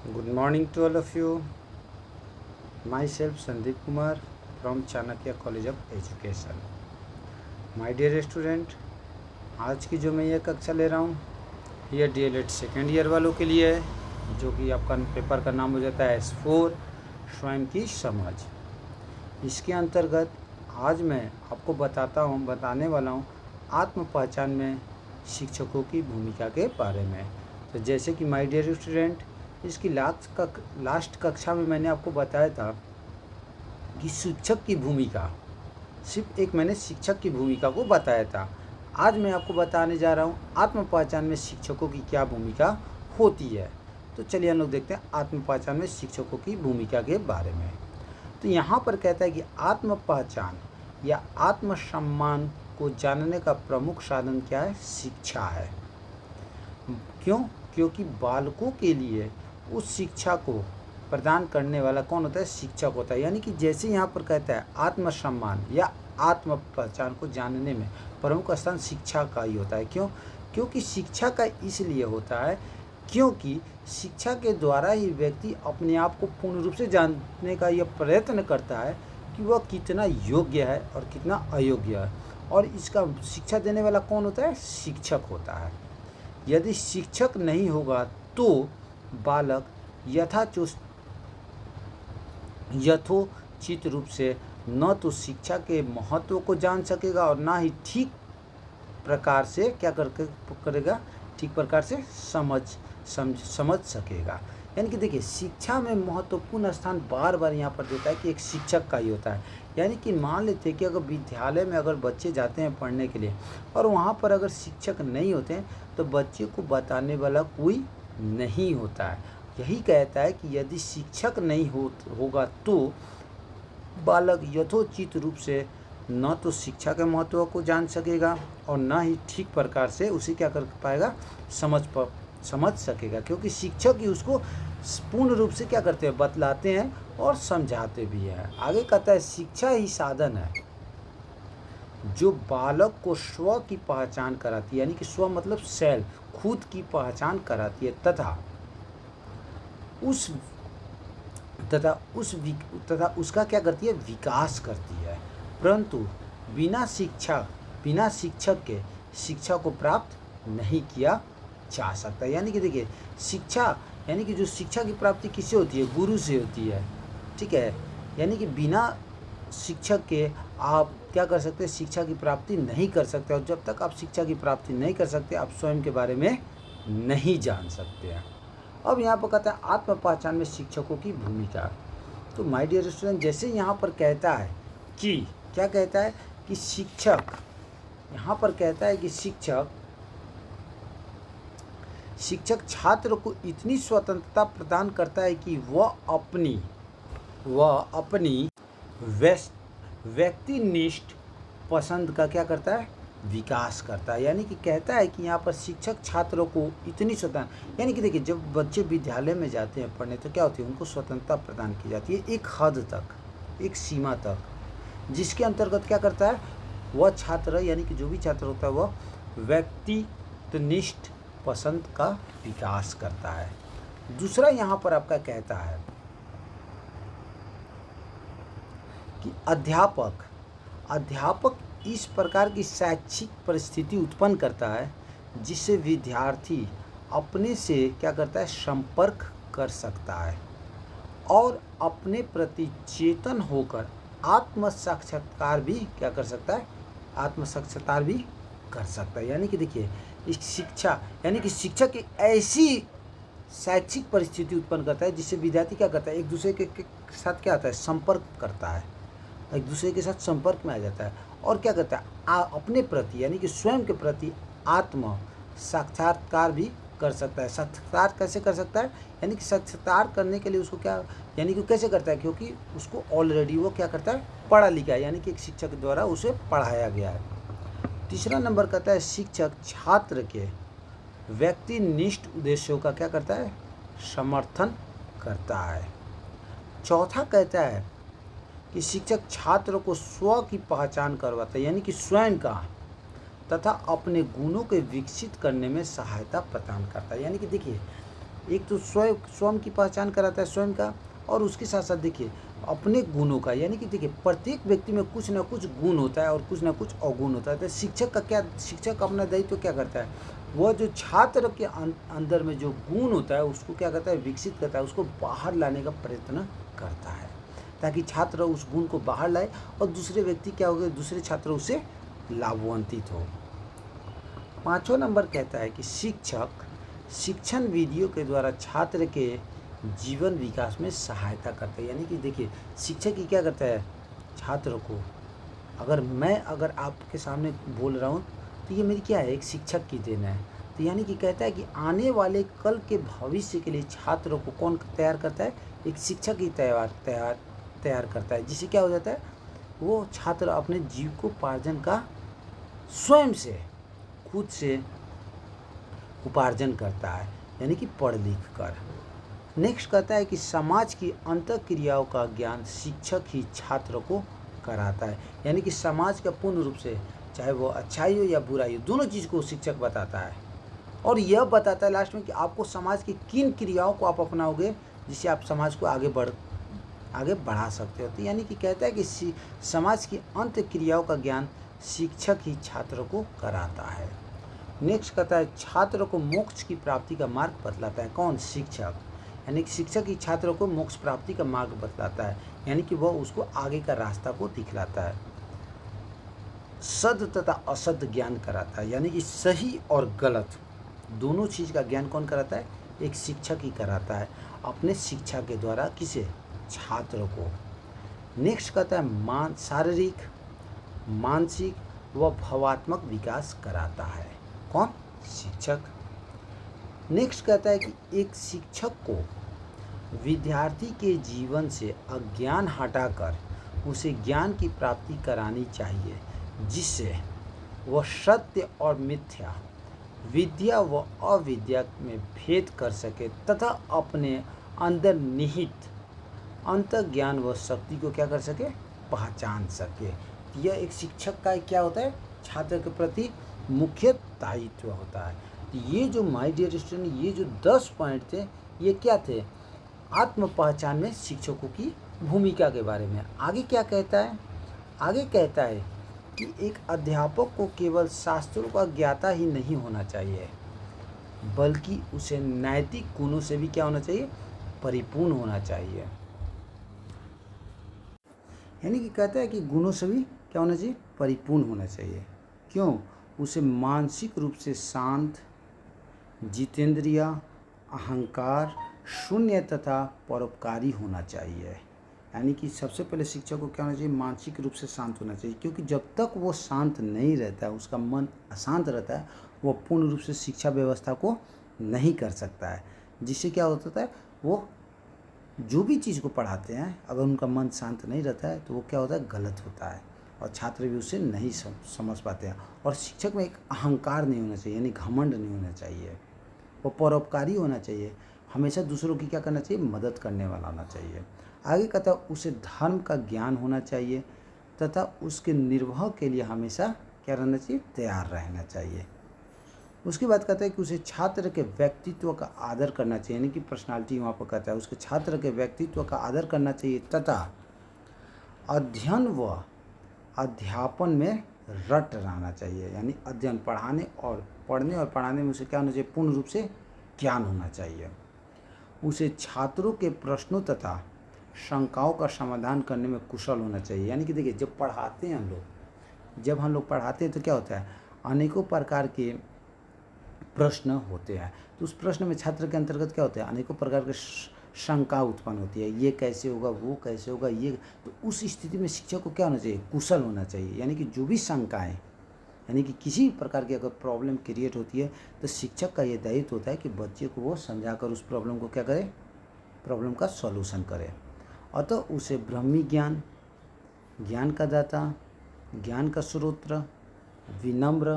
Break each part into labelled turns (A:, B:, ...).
A: Good morning to all of you. Myself Sandeep Kumar from Chanakya College of Education. My dear student, आज की जो मैं ये कक्षा ले रहा हूँ ये DLED सेकेंड ईयर वालों के लिए है, जो कि आपका पेपर का नाम हो जाता है S4 स्वयं की समझ। इसके अंतर्गत आज मैं आपको बताने वाला हूँ आत्म पहचान में शिक्षकों की भूमिका के बारे में। तो जैसे कि माय डियर स्टूडेंट, इसकी लास्ट कक्षा में मैंने आपको बताया था कि शिक्षक की भूमिका, सिर्फ एक मैंने शिक्षक की भूमिका को बताया था। आज मैं आपको बताने जा रहा हूँ आत्म पहचान में शिक्षकों की क्या भूमिका होती है। तो चलिए हम लोग देखते हैं आत्म पहचान में शिक्षकों की भूमिका के बारे में। तो यहाँ पर कहता है कि आत्म पहचान या आत्म सम्मान को जानने का प्रमुख साधन क्या है? शिक्षा है। क्यों? क्योंकि बालकों के लिए उस शिक्षा को प्रदान करने वाला कौन होता है? शिक्षक होता है। यानी कि जैसे यहाँ पर कहता है आत्मसम्मान या आत्म पहचान को जानने में प्रमुख स्थान शिक्षा का ही होता है। क्यों? क्योंकि शिक्षा का इसलिए होता है क्योंकि शिक्षा के द्वारा ही व्यक्ति अपने आप को पूर्ण रूप से जानने का यह प्रयत्न करता है कि वह कितना योग्य है और कितना अयोग्य है। और इसका शिक्षा देने वाला कौन होता है? शिक्षक होता है। यदि शिक्षक नहीं होगा तो बालक यथोचित रूप से न तो शिक्षा के महत्व को जान सकेगा और ना ही ठीक प्रकार से करेगा, ठीक प्रकार से समझ सकेगा। यानी कि देखिए, शिक्षा में महत्वपूर्ण स्थान बार बार यहाँ पर देता है कि एक शिक्षक का ही होता है। यानी कि मान लेते हैं कि अगर विद्यालय में अगर बच्चे जाते हैं पढ़ने के लिए और वहाँ पर अगर शिक्षक नहीं होते हैं तो बच्चे को बताने वाला कोई नहीं होता है। यही कहता है कि यदि शिक्षक नहीं होगा तो बालक यथोचित रूप से न तो शिक्षा के महत्व को जान सकेगा और न ही ठीक प्रकार से उसे क्या कर पाएगा? समझ सकेगा। क्योंकि शिक्षक ही उसको पूर्ण रूप से क्या करते हैं? बतलाते हैं और समझाते भी हैं। आगे कहता है शिक्षा ही साधन है जो बालक को स्व की पहचान कराती है। यानी कि स्व मतलब सेल्फ, खुद की पहचान कराती है तथा उसका क्या करती है? विकास करती है। परंतु बिना शिक्षक के शिक्षा को प्राप्त नहीं किया जा सकता। यानी कि देखिए, शिक्षा यानी कि जो शिक्षा की प्राप्ति किससे होती है? गुरु से होती है। ठीक है। यानी कि बिना शिक्षक के आप क्या कर सकते हैं? शिक्षा की प्राप्ति नहीं कर सकते। और जब तक आप शिक्षा की प्राप्ति नहीं कर सकते आप स्वयं के बारे में नहीं जान सकते हैं। अब यहाँ पर कहता है आत्म पहचान में शिक्षकों की भूमिका। तो माय डियर स्टूडेंट, जैसे यहाँ पर कहता है कि क्या कहता है कि यहाँ पर कहता है कि शिक्षक छात्र को इतनी स्वतंत्रता प्रदान करता है कि वह अपनी व्यक्तिनिष्ठ पसंद का क्या करता है? विकास करता है। यानी कि कहता है कि यहाँ पर शिक्षक छात्रों को इतनी स्वतंत्रता, यानी कि देखिए, जब बच्चे विद्यालय में जाते हैं पढ़ने तो क्या होती है? उनको स्वतंत्रता प्रदान की जाती है एक हद तक, एक सीमा तक, जिसके अंतर्गत क्या करता है? वह छात्र यानी कि जो भी छात्र होता है वह व्यक्तिनिष्ठ पसंद का विकास करता है। दूसरा यहाँ पर आपका कहता है कि अध्यापक इस प्रकार की शैक्षिक परिस्थिति उत्पन्न करता है जिससे विद्यार्थी अपने से क्या करता है? संपर्क कर सकता है और अपने प्रति चेतन होकर आत्म साक्षात्कार भी क्या कर सकता है? आत्म साक्षात्कार भी कर सकता है। यानी कि देखिए, इस शिक्षा यानी कि शिक्षक एक ऐसी शैक्षिक परिस्थिति उत्पन्न करता है जिससे विद्यार्थी क्या करता है? एक दूसरे के साथ क्या आता है? संपर्क करता है, एक दूसरे के साथ संपर्क में आ जाता है और क्या करता है? अपने प्रति यानी कि स्वयं के प्रति आत्म साक्षात्कार भी कर सकता है। साक्षात्कार कैसे कर सकता है? यानी कि साक्षात्कार करने के लिए उसको क्या, यानी कि कैसे करता है? क्योंकि उसको ऑलरेडी वो क्या करता है? पढ़ा लिखा है, यानी कि एक शिक्षक द्वारा उसे पढ़ाया गया है। तीसरा नंबर कहता है शिक्षक छात्र के व्यक्तिनिष्ठ उद्देश्यों का क्या करता है? समर्थन करता है। चौथा कहता है कि शिक्षक छात्र को स्व की पहचान करवाता है, यानी कि स्वयं का, तथा अपने गुणों के विकसित करने में सहायता प्रदान करता है। यानी कि देखिए, एक तो स्वयं स्वयं की पहचान कराता है स्वयं का, और उसके साथ साथ देखिए अपने गुणों का, यानी कि देखिए प्रत्येक व्यक्ति में कुछ ना कुछ गुण होता है और कुछ ना कुछ अवगुण होता है। तो शिक्षक अपना दायित्व क्या करता है, वह जो छात्र के अंदर में जो गुण होता है उसको क्या करता है, विकसित करता है, उसको बाहर लाने का प्रयत्न करता है, ताकि छात्र उस गुण को बाहर लाए और दूसरे व्यक्ति क्या हो गए, दूसरे छात्र उससे लाभान्वित हो। 5वां नंबर कहता है कि शिक्षक शिक्षण वीडियो के द्वारा छात्र के जीवन विकास में सहायता करता है। यानी कि देखिए शिक्षक ही क्या करता है, छात्र को, अगर आपके सामने बोल रहा हूँ तो ये मेरी क्या है, एक शिक्षक की देन है। तो यानी कि कहता है कि आने वाले कल के भविष्य के लिए छात्रों को कौन तैयार करता है, एक शिक्षक ही तैयार करता है, जिससे क्या हो जाता है, वो छात्र अपने जीविकोपार्जन का स्वयं से खुद से उपार्जन करता है, यानी कि पढ़ लिख कर। नेक्स्ट कहता है कि समाज की अंतःक्रियाओं का ज्ञान शिक्षक ही छात्र को कराता है। यानी कि समाज का पूर्ण रूप से, चाहे वो अच्छाई हो या बुराई हो, दोनों चीज़ को शिक्षक बताता है, और यह बताता है लास्ट में कि आपको समाज की किन क्रियाओं को आप अपनाओगे जिससे आप समाज को आगे बढ़ा सकते हो। तो यानी कि कहता है कि समाज की अंत क्रियाओं का ज्ञान शिक्षक ही छात्र को कराता है। नेक्स्ट कहता है छात्र को मोक्ष की प्राप्ति का मार्ग बतलाता है। कौन, शिक्षक। यानी कि शिक्षक ही छात्र को मोक्ष प्राप्ति का मार्ग बतलाता है, यानी कि वह उसको आगे का रास्ता को दिखलाता है। सद तथा असद ज्ञान कराता है, यानी कि सही और गलत दोनों चीज़ का ज्ञान कौन कराता है, एक शिक्षक ही कराता है अपने शिक्षा के द्वारा, किसे, छात्र को। नेक्स्ट कहता है शारीरिक, मानसिक व भावात्मक विकास कराता है। कौन, शिक्षक। नेक्स्ट कहता है कि एक शिक्षक को विद्यार्थी के जीवन से अज्ञान हटाकर उसे ज्ञान की प्राप्ति करानी चाहिए, जिससे वह सत्य और मिथ्या, विद्या व अविद्या में भेद कर सके तथा अपने अंदर निहित अंतर्ज्ञान व शक्ति को क्या कर सके, पहचान सके। यह एक शिक्षक का क्या होता है, छात्र के प्रति मुख्य दायित्व होता है। तो ये जो माय डियर स्टूडेंट, ये जो 10 पॉइंट थे, ये क्या थे, आत्म पहचान में शिक्षकों की भूमिका के बारे में। आगे क्या कहता है, आगे कहता है कि एक अध्यापक को केवल शास्त्रों का ज्ञाता ही नहीं होना चाहिए, बल्कि उसे नैतिक गुणों से भी क्या होना चाहिए, परिपूर्ण होना चाहिए। यानी कि कहता है कि गुणों से भी क्या होना चाहिए, परिपूर्ण होना चाहिए। क्यों, उसे मानसिक रूप से शांत, जितेंद्रिय, अहंकार शून्य तथा परोपकारी होना चाहिए। यानी कि सबसे पहले शिक्षक को क्या होना चाहिए, मानसिक रूप से शांत होना चाहिए, क्योंकि जब तक वो शांत नहीं रहता है, उसका मन अशांत रहता है, वो पूर्ण रूप से शिक्षा व्यवस्था को नहीं कर सकता है। जिससे क्या होता है, वो जो भी चीज़ को पढ़ाते हैं, अगर उनका मन शांत नहीं रहता है तो वो क्या होता है, गलत होता है, और छात्र भी उसे नहीं समझ पाते हैं। और शिक्षक में एक अहंकार नहीं होना चाहिए, यानी घमंड नहीं होना चाहिए, वो परोपकारी होना चाहिए, हमेशा दूसरों की क्या करना चाहिए, मदद करने वाला होना चाहिए। आगे कहता है उसे धर्म का ज्ञान होना चाहिए तथा उसके निर्वाह के लिए हमेशा क्या रहना चाहिए, तैयार रहना चाहिए। उसके बाद कहता है कि उसे छात्र के व्यक्तित्व का आदर करना चाहिए, यानी कि पर्सनालिटी वहाँ पर कहता है, उसके छात्र के व्यक्तित्व का आदर करना चाहिए तथा अध्ययन व अध्यापन में रट रहना चाहिए। यानी अध्ययन, पढ़ने और पढ़ाने में उसे क्या होना चाहिए, पूर्ण रूप से ज्ञान होना चाहिए। उसे छात्रों के प्रश्नों तथा शंकाओं का समाधान करने में कुशल होना चाहिए। यानी कि देखिए जब हम लोग पढ़ाते हैं तो क्या होता है, अनेकों प्रकार के प्रश्न होते हैं, तो उस प्रश्न में छात्र के अंतर्गत क्या होता है, अनेकों प्रकार के शंका उत्पन्न होती है, ये कैसे होगा, वो कैसे होगा, ये, तो उस स्थिति में शिक्षक को क्या होना चाहिए, कुशल होना चाहिए। यानी कि जो भी शंकाएं, यानी कि किसी प्रकार की अगर प्रॉब्लम क्रिएट होती है तो शिक्षक का ये दायित्व होता है कि बच्चे को वो समझाकर उस प्रॉब्लम को क्या करे, प्रॉब्लम का सॉल्यूशन करे। अतः उसे ब्रह्मी ज्ञान, ज्ञान का दाता, ज्ञान का स्रोत, विनम्र,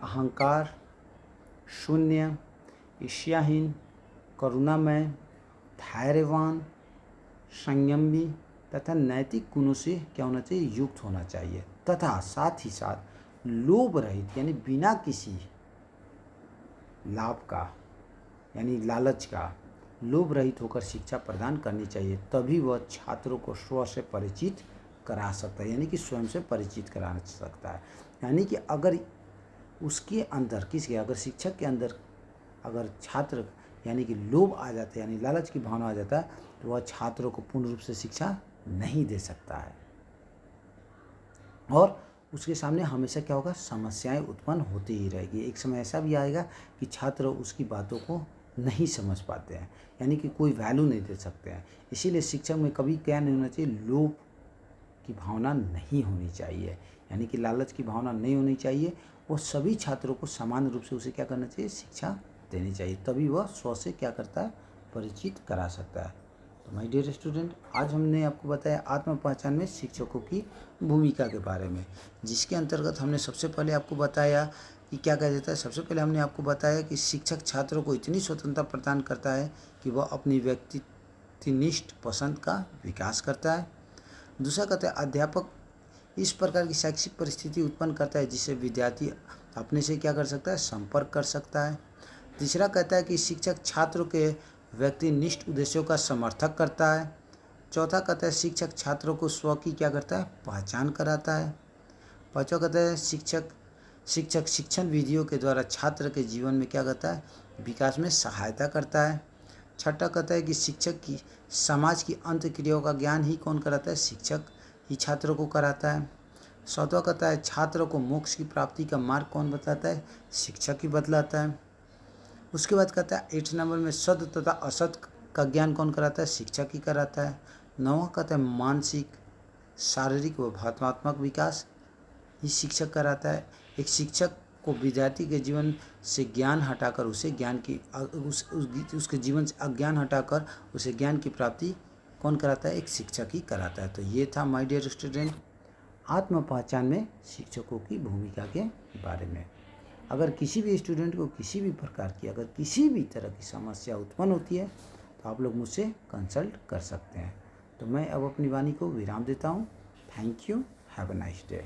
A: अहंकार शून्य, ईर्ष्याहीन, करुणामय, धैर्यवान, संयमी तथा नैतिक गुणों से क्या होना चाहिए, युक्त होना चाहिए, तथा साथ ही साथ लोभ रहित, यानी बिना किसी लाभ का, यानी लालच का लोभ रहित होकर शिक्षा प्रदान करनी चाहिए, तभी वह छात्रों को स्व से परिचित करा सकता है, यानी कि स्वयं से परिचित करा सकता है। यानी कि अगर उसके अंदर अगर शिक्षक के अंदर अगर छात्र यानी कि लोभ आ जाता है, यानी लालच की भावना आ जाता है, तो वह छात्रों को पूर्ण रूप से शिक्षा नहीं दे सकता है और उसके सामने हमेशा क्या होगा, समस्याएं उत्पन्न होती ही रहेगी। एक समय ऐसा भी आएगा कि छात्र उसकी बातों को नहीं समझ पाते हैं, यानी कि कोई वैल्यू नहीं दे सकते हैं। इसीलिए शिक्षक में कभी क्या नहीं होना चाहिए, लोभ की भावना नहीं होनी चाहिए, यानी कि लालच की भावना नहीं होनी चाहिए। वो सभी छात्रों को समान रूप से उसे क्या करना चाहिए, शिक्षा देनी चाहिए, तभी वह स्व से क्या करता है, परिचित करा सकता है। तो माय डियर स्टूडेंट, आज हमने आपको बताया आत्म पहचान में शिक्षकों की भूमिका के बारे में, जिसके अंतर्गत हमने सबसे पहले आपको बताया कि क्या कहा जाता है। सबसे पहले हमने आपको बताया कि शिक्षक छात्रों को इतनी स्वतंत्रता प्रदान करता है कि वह अपनी व्यक्तिनिष्ठ पसंद का विकास करता है। दूसरा कहता है अध्यापक इस प्रकार की शैक्षिक परिस्थिति उत्पन्न करता है जिससे विद्यार्थी अपने से क्या कर सकता है, संपर्क कर सकता है। तीसरा कहता है कि शिक्षक छात्रों के व्यक्तिनिष्ठ उद्देश्यों का समर्थक करता है। चौथा कहता है शिक्षक छात्रों को स्व की क्या करता है, पहचान कराता है। पांचवा कहता है शिक्षक शिक्षण विधियों के द्वारा छात्र के जीवन में क्या करता है, विकास में सहायता करता है। छठा कहता है कि शिक्षक की समाज की अंतक्रियाओं का ज्ञान ही कौन कराता है, शिक्षक ही छात्रों को कराता है। सातवां कहता है छात्रों को मोक्ष की प्राप्ति का मार्ग कौन बताता है, शिक्षक ही बतलाता है। उसके बाद कहता है 8 नंबर में सत्य तथा असत्य का ज्ञान कौन कराता है, शिक्षक ही कराता है। 9वां कहता है मानसिक शारीरिक व भावनात्मक विकास ही शिक्षक कराता है। एक शिक्षक को विद्यार्थी के जीवन से ज्ञान हटाकर उसे ज्ञान की उसके जीवन से अज्ञान हटाकर उसे ज्ञान की प्राप्ति कौन कराता है, एक शिक्षक ही कराता है। तो ये था माय डियर स्टूडेंट आत्म पहचान में शिक्षकों की भूमिका के बारे में। अगर किसी भी स्टूडेंट को किसी भी प्रकार की अगर किसी भी तरह की समस्या उत्पन्न होती है तो आप लोग मुझसे कंसल्ट कर सकते हैं। तो मैं अब अपनी वाणी को विराम देता हूँ। Thank you, have a nice day.